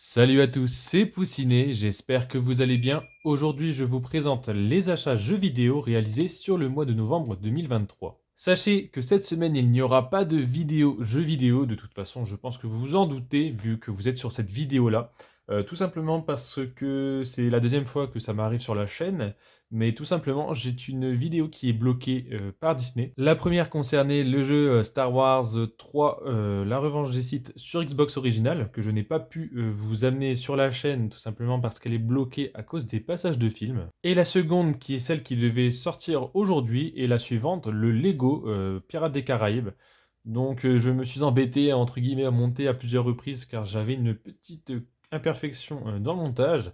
Salut à tous, c'est Poussinet, j'espère que vous allez bien. Aujourd'hui, je vous présente les achats jeux vidéo réalisés sur le mois de novembre 2023. Sachez que cette semaine, il n'y aura pas de vidéo jeux vidéo, de toute façon, je pense que vous vous en doutez, vu que vous êtes sur cette vidéo-là. Tout simplement parce que c'est la deuxième fois que ça m'arrive sur la chaîne, mais tout simplement, j'ai une vidéo qui est bloquée par Disney. La première concernait le jeu Star Wars 3, La Revanche des Sith sur Xbox original, que je n'ai pas pu vous amener sur la chaîne, tout simplement parce qu'elle est bloquée à cause des passages de films. Et la seconde, qui est celle qui devait sortir aujourd'hui, et la suivante, le Lego Pirates des Caraïbes. Donc je me suis embêté, entre guillemets, à monter à plusieurs reprises, car j'avais une petite imperfection dans le montage.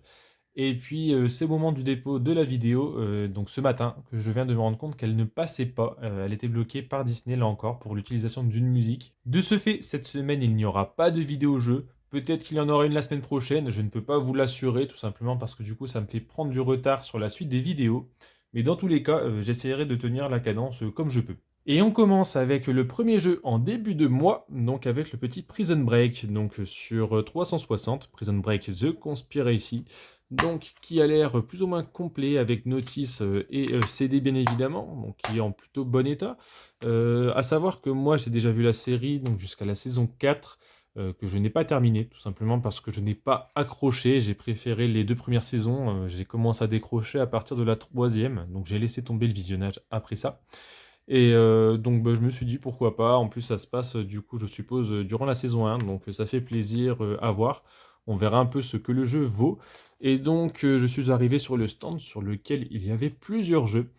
Et puis, c'est au moment du dépôt de la vidéo, donc ce matin, que je viens de me rendre compte qu'elle ne passait pas. Elle était bloquée par Disney, là encore, pour l'utilisation d'une musique. De ce fait, cette semaine, il n'y aura pas de vidéo-jeu. Peut-être qu'il y en aura une la semaine prochaine, je ne peux pas vous l'assurer, tout simplement parce que du coup, ça me fait prendre du retard sur la suite des vidéos. Mais dans tous les cas, j'essaierai de tenir la cadence comme je peux. Et on commence avec le premier jeu en début de mois, donc avec le petit Prison Break, donc sur 360, Prison Break The Conspiracy, donc qui a l'air plus ou moins complet avec notice et CD bien évidemment, donc qui est en plutôt bon état. À savoir que moi j'ai déjà vu la série donc jusqu'à la saison 4, que je n'ai pas terminé, tout simplement parce que je n'ai pas accroché, j'ai préféré les deux premières saisons, j'ai commencé à décrocher à partir de la troisième, donc j'ai laissé tomber le visionnage après ça. Et donc bah, je me suis dit pourquoi pas, en plus ça se passe du coup je suppose durant la saison 1, donc ça fait plaisir à voir. On verra un peu ce que le jeu vaut. Et donc je suis arrivé sur le stand sur lequel il y avait plusieurs jeux.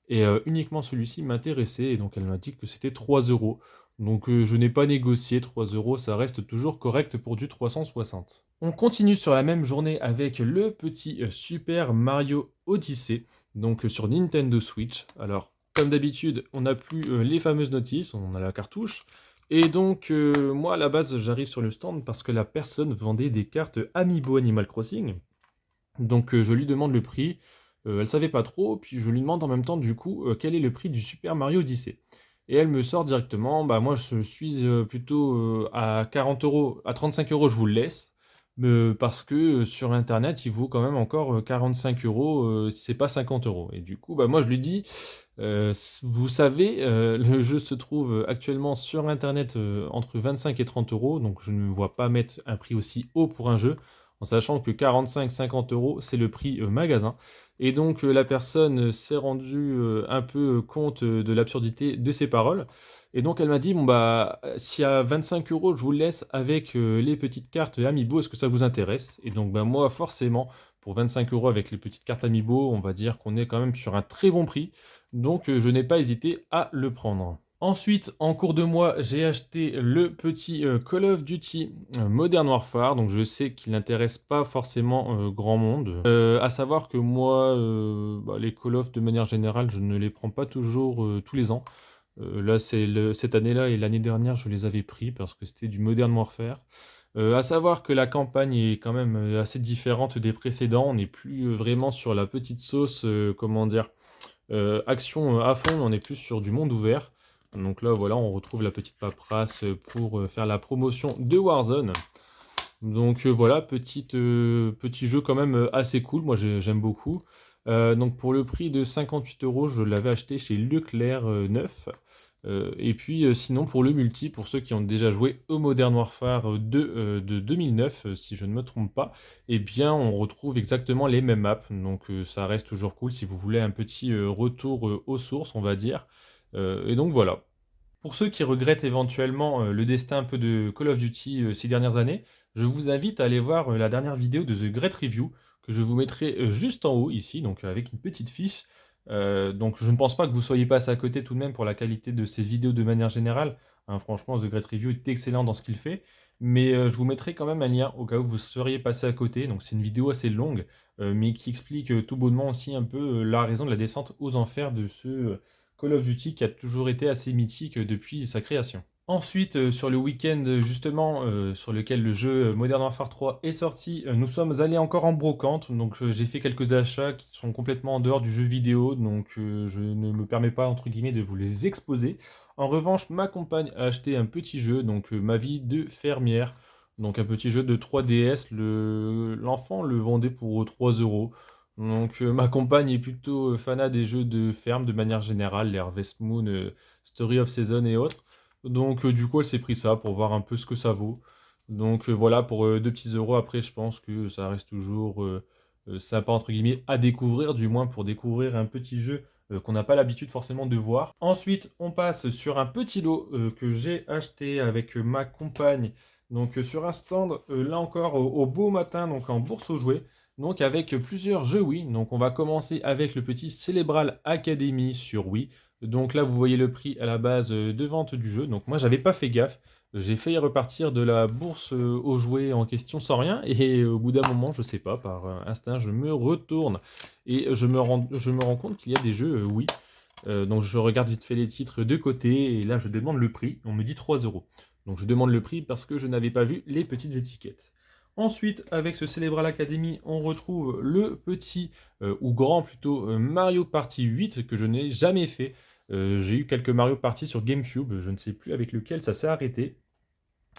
Et uniquement celui-ci m'intéressait, et donc elle m'a dit que c'était 3 euros. Donc je n'ai pas négocié, 3 euros ça reste toujours correct pour du 360. On continue sur la même journée avec le petit Super Mario Odyssey, donc sur Nintendo Switch. Alors comme d'habitude, on n'a plus les fameuses notices, on a la cartouche. Et donc, moi, à la base, j'arrive sur le stand parce que la personne vendait des cartes Amiibo Animal Crossing. Donc, je lui demande le prix. Elle savait pas trop, puis je lui demande en même temps, du coup, quel est le prix du Super Mario Odyssey. Et elle me sort directement, bah moi je suis plutôt à 40 euros, à 35 euros je vous le laisse, parce que sur internet il vaut quand même encore 45 euros si c'est pas 50 euros. Et du coup, bah moi je lui dis, vous savez, le jeu se trouve actuellement sur internet entre 25 et 30 euros, donc je ne me vois pas mettre un prix aussi haut pour un jeu, en sachant que 45-50 euros c'est le prix magasin. Et donc la personne s'est rendue un peu compte de l'absurdité de ses paroles. Et donc elle m'a dit, bon bah, si à 25 euros je vous le laisse avec les petites cartes Amiibo, est-ce que ça vous intéresse? Et donc bah moi forcément, pour 25 euros avec les petites cartes Amiibo, on va dire qu'on est quand même sur un très bon prix. Donc je n'ai pas hésité à le prendre. Ensuite, en cours de mois, j'ai acheté le petit Call of Duty Modern Warfare, donc je sais qu'il n'intéresse pas forcément grand monde. À savoir que moi, bah, les Call of de manière générale, je ne les prends pas toujours tous les ans. Là, cette année-là et l'année dernière, je les avais pris parce que c'était du Modern Warfare. À savoir que la campagne est quand même assez différente des précédents. On n'est plus vraiment sur la petite sauce, comment dire, action à fond, on est plus sur du monde ouvert. Donc là, voilà, on retrouve la petite paperasse pour faire la promotion de Warzone. Donc voilà, petit jeu quand même assez cool, moi j'aime beaucoup. Donc pour le prix de 58 euros, je l'avais acheté chez Leclerc neuf. Et puis sinon pour le multi, pour ceux qui ont déjà joué au Modern Warfare 2 de 2009, si je ne me trompe pas, eh bien on retrouve exactement les mêmes maps. Donc ça reste toujours cool si vous voulez un petit retour aux sources, on va dire. Et donc voilà. Pour ceux qui regrettent éventuellement le destin un peu de Call of Duty ces dernières années, je vous invite à aller voir la dernière vidéo de The Great Review, que je vous mettrai juste en haut ici, donc avec une petite fiche. Donc je ne pense pas que vous soyez passé à côté tout de même pour la qualité de ces vidéos de manière générale. Hein, franchement, The Great Review est excellent dans ce qu'il fait. Mais je vous mettrai quand même un lien au cas où vous seriez passé à côté. Donc c'est une vidéo assez longue, mais qui explique tout bonnement aussi un peu la raison de la descente aux enfers de ce Call of Duty qui a toujours été assez mythique depuis sa création. Ensuite, sur le week-end justement sur lequel le jeu Modern Warfare 3 est sorti, nous sommes allés encore en brocante, donc j'ai fait quelques achats qui sont complètement en dehors du jeu vidéo, donc je ne me permets pas entre guillemets de vous les exposer. En revanche, ma compagne a acheté un petit jeu, donc Ma vie de fermière. Donc un petit jeu de 3DS, l'enfant le vendait pour 3 euros. Donc ma compagne est plutôt fanat des jeux de ferme de manière générale, les Harvest Moon, Story of Season et autres. Donc du coup elle s'est pris ça pour voir un peu ce que ça vaut. Donc voilà, pour 2 petits euros, après je pense que ça reste toujours sympa entre guillemets à découvrir, du moins pour découvrir un petit jeu qu'on n'a pas l'habitude forcément de voir. Ensuite on passe sur un petit lot que j'ai acheté avec ma compagne. Donc sur un stand, là encore au beau matin, donc en bourse aux jouets, donc avec plusieurs jeux Wii. Donc on va commencer avec le petit Celebral Academy sur Wii. Donc là vous voyez le prix à la base de vente du jeu. Donc moi j'avais pas fait gaffe. J'ai failli repartir de la bourse aux jouets en question sans rien. Et au bout d'un moment, je sais pas, par instinct, je me retourne. Et je me rends compte qu'il y a des jeux Wii. Donc je regarde vite fait les titres de côté. Et là je demande le prix. On me dit 3 euros. Donc je demande le prix parce que je n'avais pas vu les petites étiquettes. Ensuite, avec ce Celebral Academy, on retrouve le petit, ou grand plutôt, Mario Party 8 que je n'ai jamais fait. J'ai eu quelques Mario Party sur GameCube, je ne sais plus avec lequel ça s'est arrêté.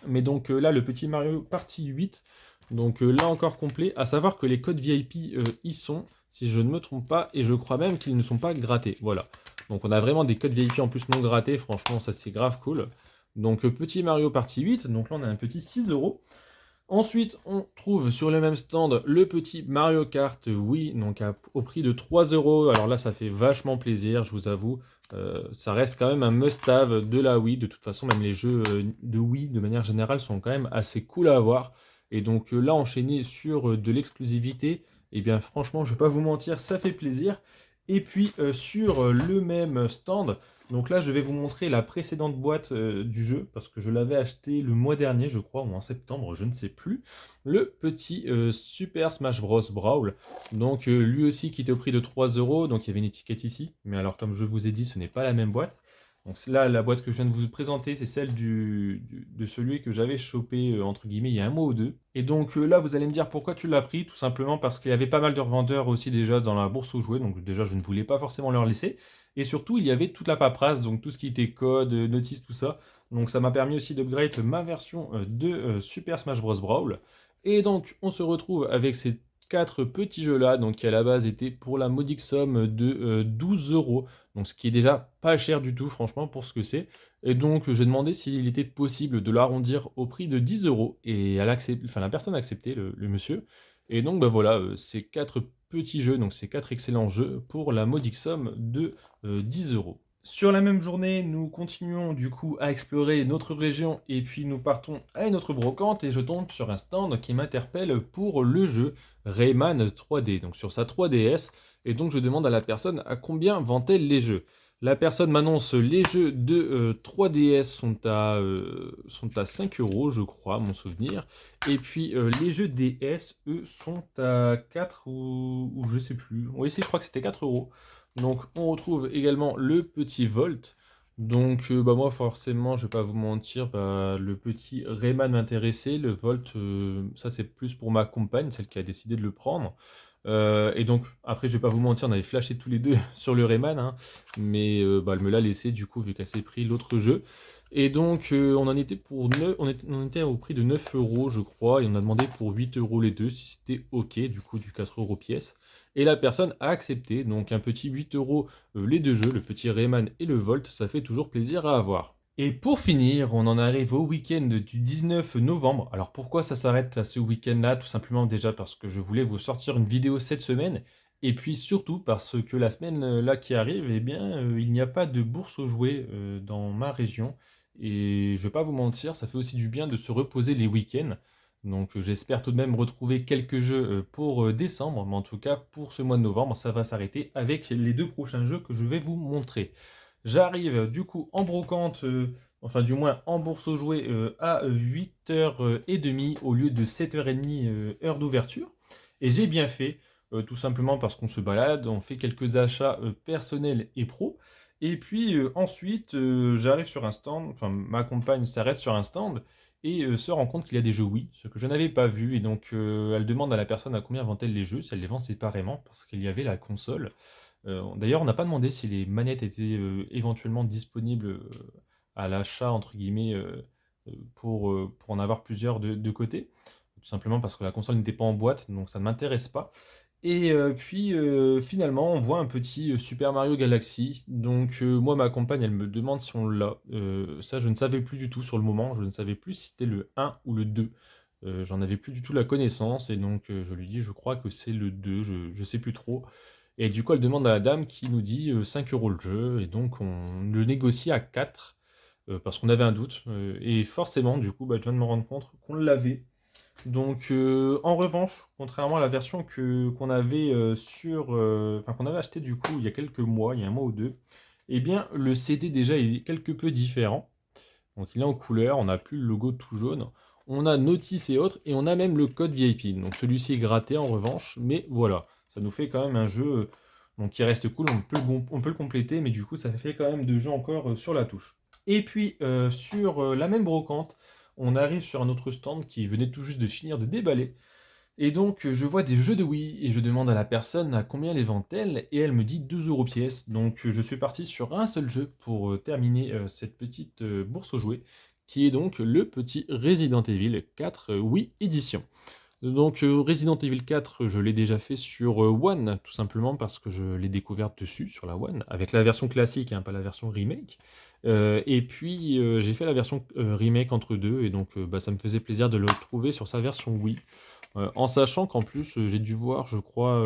Mais donc là, le petit Mario Party 8, donc là encore complet, à savoir que les codes VIP y sont, si je ne me trompe pas, et je crois même qu'ils ne sont pas grattés. Voilà. Donc on a vraiment des codes VIP en plus non grattés, franchement ça c'est grave cool. Donc petit Mario Party 8, donc là on a un petit 6 euros. Ensuite, on trouve sur le même stand le petit Mario Kart Wii, donc au prix de 3 euros. Alors là, ça fait vachement plaisir, je vous avoue. Ça reste quand même un must-have de la Wii. De toute façon, même les jeux de Wii, de manière générale, sont quand même assez cool à avoir. Et donc là, enchaîner sur de l'exclusivité, eh bien franchement, je vais pas vous mentir, ça fait plaisir. Et puis sur le même stand, donc là, je vais vous montrer la précédente boîte du jeu, parce que je l'avais acheté le mois dernier, je crois, ou en septembre, je ne sais plus. Le petit Super Smash Bros. Brawl. Donc lui aussi qui était au prix de 3 euros, donc il y avait une étiquette ici. Mais alors, comme je vous ai dit, ce n'est pas la même boîte. Donc là, la boîte que je viens de vous présenter, c'est celle de celui que j'avais chopé, entre guillemets, il y a un mois ou deux. Et donc là, vous allez me dire pourquoi tu l'as pris. Tout simplement parce qu'il y avait pas mal de revendeurs aussi déjà dans la bourse aux jouets. Donc déjà, je ne voulais pas forcément leur laisser. Et surtout, il y avait toute la paperasse, donc tout ce qui était code, notice, tout ça. Donc ça m'a permis aussi d'upgrade ma version de Super Smash Bros. Brawl. Et donc, on se retrouve avec ces 4 petits jeux-là, donc qui à la base étaient pour la modique somme de 12 euros. Donc ce qui est déjà pas cher du tout, franchement, pour ce que c'est. Et donc, j'ai demandé s'il était possible de l'arrondir au prix de 10 euros. Et enfin, la personne a accepté, le monsieur. Et donc, bah voilà, ces 4 petits jeux, donc ces 4 excellents jeux pour la modique somme de 10 euros. Sur la même journée, nous continuons du coup à explorer notre région et puis nous partons à une autre brocante et je tombe sur un stand qui m'interpelle pour le jeu Rayman 3D, donc sur sa 3DS. Et donc je demande à la personne à combien vend-elle les jeux. La personne m'annonce les jeux de 3DS sont à 5 euros, je crois, à mon souvenir. Et puis les jeux DS, eux, sont à 4 ou je sais plus. Oui, si, je crois que c'était 4 euros. Donc on retrouve également le petit Volt. Donc bah moi forcément je vais pas vous mentir, bah, le petit Rayman m'intéressait, le Volt ça c'est plus pour ma compagne, celle qui a décidé de le prendre. Et donc après je vais pas vous mentir, on avait flashé tous les deux sur le Rayman, hein, mais bah, elle me l'a laissé du coup vu qu'elle s'est pris l'autre jeu. Et donc on en était on était au prix de 9 euros je crois, et on a demandé pour 8 euros les deux si c'était ok, du coup du 4 euros pièce. Et la personne a accepté, donc un petit 8 euros les deux jeux, le petit Rayman et le Volt, ça fait toujours plaisir à avoir. Et pour finir, on en arrive au week-end du 19 novembre. Alors pourquoi ça s'arrête à ce week-end-là? Tout simplement déjà parce que je voulais vous sortir une vidéo cette semaine. Et puis surtout parce que la semaine là qui arrive, eh bien, il n'y a pas de bourse aux jouets dans ma région. Et je vais pas vous mentir, ça fait aussi du bien de se reposer les week-ends. Donc j'espère tout de même retrouver quelques jeux pour décembre, mais en tout cas pour ce mois de novembre, ça va s'arrêter avec les 2 prochains jeux que je vais vous montrer. J'arrive du coup en brocante, enfin du moins en bourse aux jouets à 8h30 au lieu de 7h30 heure d'ouverture. Et j'ai bien fait, tout simplement parce qu'on se balade, on fait quelques achats personnels et pro. Et puis ensuite, j'arrive sur un stand, enfin ma compagne s'arrête sur un stand et se rend compte qu'il y a des jeux Wii, ce que je n'avais pas vu. Et donc elle demande à la personne à combien vend-elle les jeux, si elle les vend séparément, parce qu'il y avait la console. D'ailleurs, on n'a pas demandé si les manettes étaient éventuellement disponibles à l'achat, entre guillemets, pour en avoir plusieurs de côté. Tout simplement parce que la console n'était pas en boîte, donc ça ne m'intéresse pas. Et puis finalement, on voit un petit Super Mario Galaxy. Donc moi, ma compagne, elle me demande si on l'a. Ça, je ne savais plus du tout sur le moment. Je ne savais plus si c'était le 1 ou le 2. J'en avais plus du tout la connaissance. Et donc je lui dis, je crois que c'est le 2. Je sais plus trop. Et du coup, elle demande à la dame qui nous dit 5 euros le jeu. Et donc on le négocie à 4 parce qu'on avait un doute. Et forcément, du coup, bah, je viens de me rendre compte qu'on l'avait. Donc, en revanche, contrairement à la version qu'on avait enfin qu'on avait acheté du coup il y a quelques mois, il y a un mois ou deux, eh bien le CD déjà est quelque peu différent. Donc il est en couleur, on n'a plus le logo tout jaune, on a notice et autres, et on a même le code VIP. Donc celui-ci est gratté en revanche, mais voilà, ça nous fait quand même un jeu donc qui reste cool, on peut le compléter, mais du coup ça fait quand même deux jeux encore sur la touche. Et puis sur la même brocante, on arrive sur un autre stand qui venait tout juste de finir de déballer. Et donc, je vois des jeux de Wii et je demande à la personne à combien les vend-elle et elle me dit 2 euros pièce. Donc, je suis parti sur un seul jeu pour terminer cette petite bourse aux jouets qui est donc le petit Resident Evil 4 Wii Edition. Donc, Resident Evil 4, je l'ai déjà fait sur One, tout simplement parce que je l'ai découverte dessus, sur la One, avec la version classique, hein, pas la version remake. Et puis, j'ai fait la version remake entre deux, et donc bah, ça me faisait plaisir de le trouver sur sa version Wii. En sachant qu'en plus, j'ai dû voir, je crois,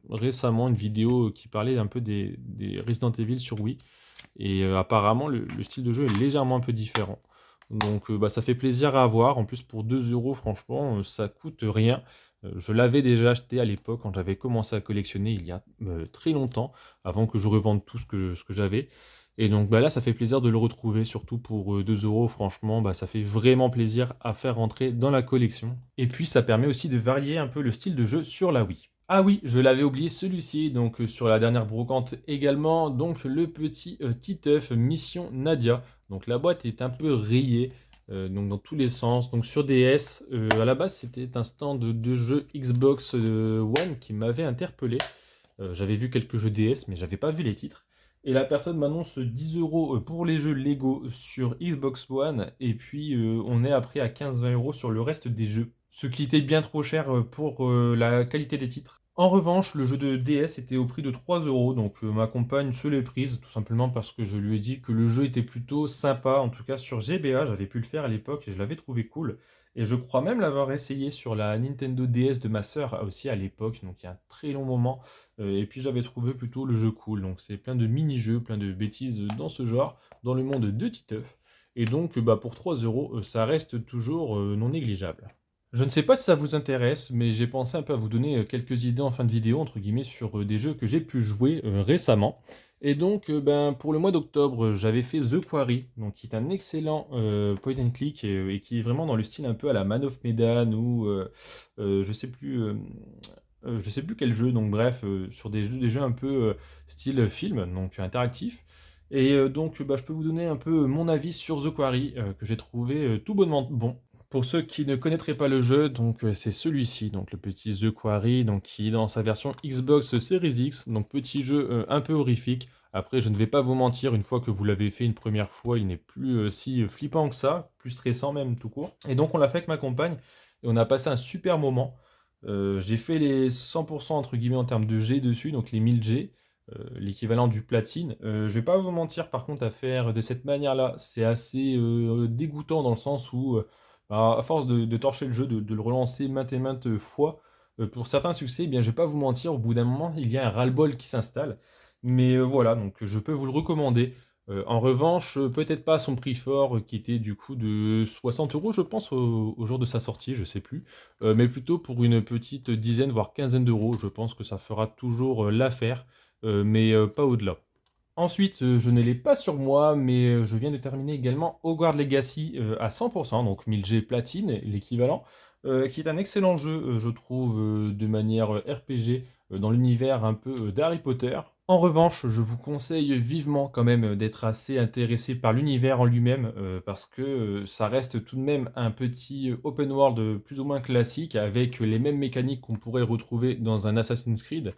récemment une vidéo qui parlait un peu des Resident Evil sur Wii. Et apparemment, le style de jeu est légèrement un peu différent. Donc bah, ça fait plaisir à avoir. En plus, pour 2 euros, franchement, ça coûte rien. Je l'avais déjà acheté à l'époque quand j'avais commencé à collectionner il y a très longtemps, avant que je revende tout ce que j'avais. Et donc bah, là, ça fait plaisir de le retrouver, surtout pour 2 euros. Franchement, bah, ça fait vraiment plaisir à faire rentrer dans la collection. Et puis, ça permet aussi de varier un peu le style de jeu sur la Wii. Ah oui, je l'avais oublié celui-ci, donc sur la dernière brocante également, donc le petit Titeuf Mission Nadia. Donc la boîte est un peu rayée, donc dans tous les sens. Donc sur DS, à la base c'était un stand de jeux Xbox One qui m'avait interpellé. J'avais vu quelques jeux DS, mais j'avais pas vu les titres. Et la personne m'annonce 10 euros pour les jeux Lego sur Xbox One, et puis on est après à 15-20 euros sur le reste des jeux. Ce qui était bien trop cher pour la qualité des titres. En revanche, le jeu de DS était au prix de 3 euros, donc ma compagne se l'est prise, tout simplement parce que je lui ai dit que le jeu était plutôt sympa, en tout cas sur GBA, j'avais pu le faire à l'époque et je l'avais trouvé cool. Et je crois même l'avoir essayé sur la Nintendo DS de ma sœur aussi à l'époque, donc il y a un très long moment. Et puis j'avais trouvé plutôt le jeu cool, donc c'est plein de mini-jeux, plein de bêtises dans ce genre, dans le monde de Titeuf. Et donc bah, pour 3 euros, ça reste toujours non négligeable. Je ne sais pas si ça vous intéresse, mais j'ai pensé un peu à vous donner quelques idées en fin de vidéo, entre guillemets, sur des jeux que j'ai pu jouer récemment. Et donc, ben, pour le mois d'octobre, j'avais fait The Quarry, donc qui est un excellent point and click et qui est vraiment dans le style un peu à la Man of Medan ou je sais plus, je sais plus quel jeu. Donc bref, sur des jeux un peu style film, donc interactif. Et donc, bah, je peux vous donner un peu mon avis sur The Quarry que j'ai trouvé tout bonnement bon. Pour ceux qui ne connaîtraient pas le jeu, donc c'est celui-ci, donc le petit The Quarry, donc qui est dans sa version Xbox Series X, donc petit jeu un peu horrifique. Après, je ne vais pas vous mentir, une fois que vous l'avez fait une première fois, il n'est plus si flippant que ça, plus stressant même tout court. Et donc on l'a fait avec ma compagne et on a passé un super moment. J'ai fait les 100% entre guillemets en termes de G dessus, donc les 1000 G. L'équivalent du platine. Je vais pas vous mentir par contre à faire de cette manière-là, c'est assez dégoûtant dans le sens où bah, à force de torcher le jeu, de le relancer maintes et maintes fois, pour certains succès, eh bien, je vais pas vous mentir, au bout d'un moment, il y a un ras-le-bol qui s'installe. Mais voilà, donc je peux vous le recommander. En revanche, peut-être pas à son prix fort, qui était du coup de 60 euros, je pense, au jour de sa sortie, je sais plus. Mais plutôt pour une petite dizaine, voire quinzaine d'euros, je pense que ça fera toujours l'affaire, mais pas au-delà. Ensuite, je ne l'ai pas sur moi, mais je viens de terminer également Hogwarts Legacy à 100%, donc 1000G platine, l'équivalent, qui est un excellent jeu, je trouve, de manière RPG, dans l'univers un peu d'Harry Potter. En revanche, je vous conseille vivement quand même d'être assez intéressé par l'univers en lui-même, parce que ça reste tout de même un petit open world plus ou moins classique, avec les mêmes mécaniques qu'on pourrait retrouver dans un Assassin's Creed.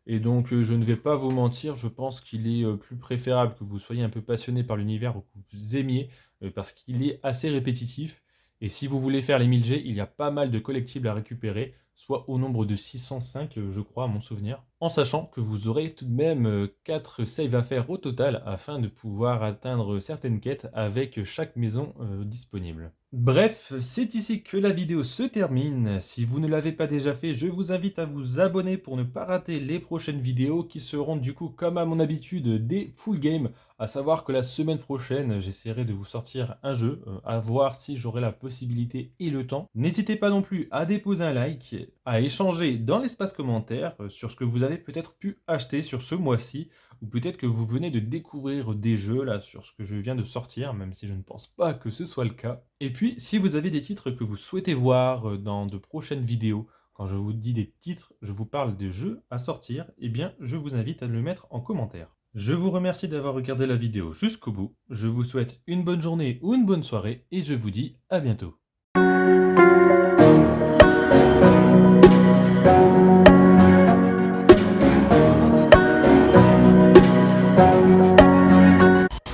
Et donc, je ne vais pas vous mentir, je pense qu'il est plus préférable que vous soyez un peu passionné par l'univers ou que vous aimiez, parce qu'il est assez répétitif. Et si vous voulez faire les 1000G, il y a pas mal de collectibles à récupérer, soit au nombre de 605, je crois, à mon souvenir. En sachant que vous aurez tout de même 4 saves à faire au total afin de pouvoir atteindre certaines quêtes avec chaque maison disponible. Bref, c'est ici que la vidéo se termine. Si vous ne l'avez pas déjà fait, je vous invite à vous abonner pour ne pas rater les prochaines vidéos qui seront du coup, comme à mon habitude, des full games. À savoir que la semaine prochaine, j'essaierai de vous sortir un jeu, à voir si j'aurai la possibilité et le temps. N'hésitez pas non plus à déposer un like, à échanger dans l'espace commentaire sur ce que vous avez peut-être pu acheter sur ce mois-ci, ou peut-être que vous venez de découvrir des jeux là sur ce que je viens de sortir, même si je ne pense pas que ce soit le cas. Et puis, si vous avez des titres que vous souhaitez voir dans de prochaines vidéos, quand je vous dis des titres, je vous parle des jeux à sortir, eh bien, je vous invite à le mettre en commentaire. Je vous remercie d'avoir regardé la vidéo jusqu'au bout, je vous souhaite une bonne journée ou une bonne soirée, et je vous dis à bientôt.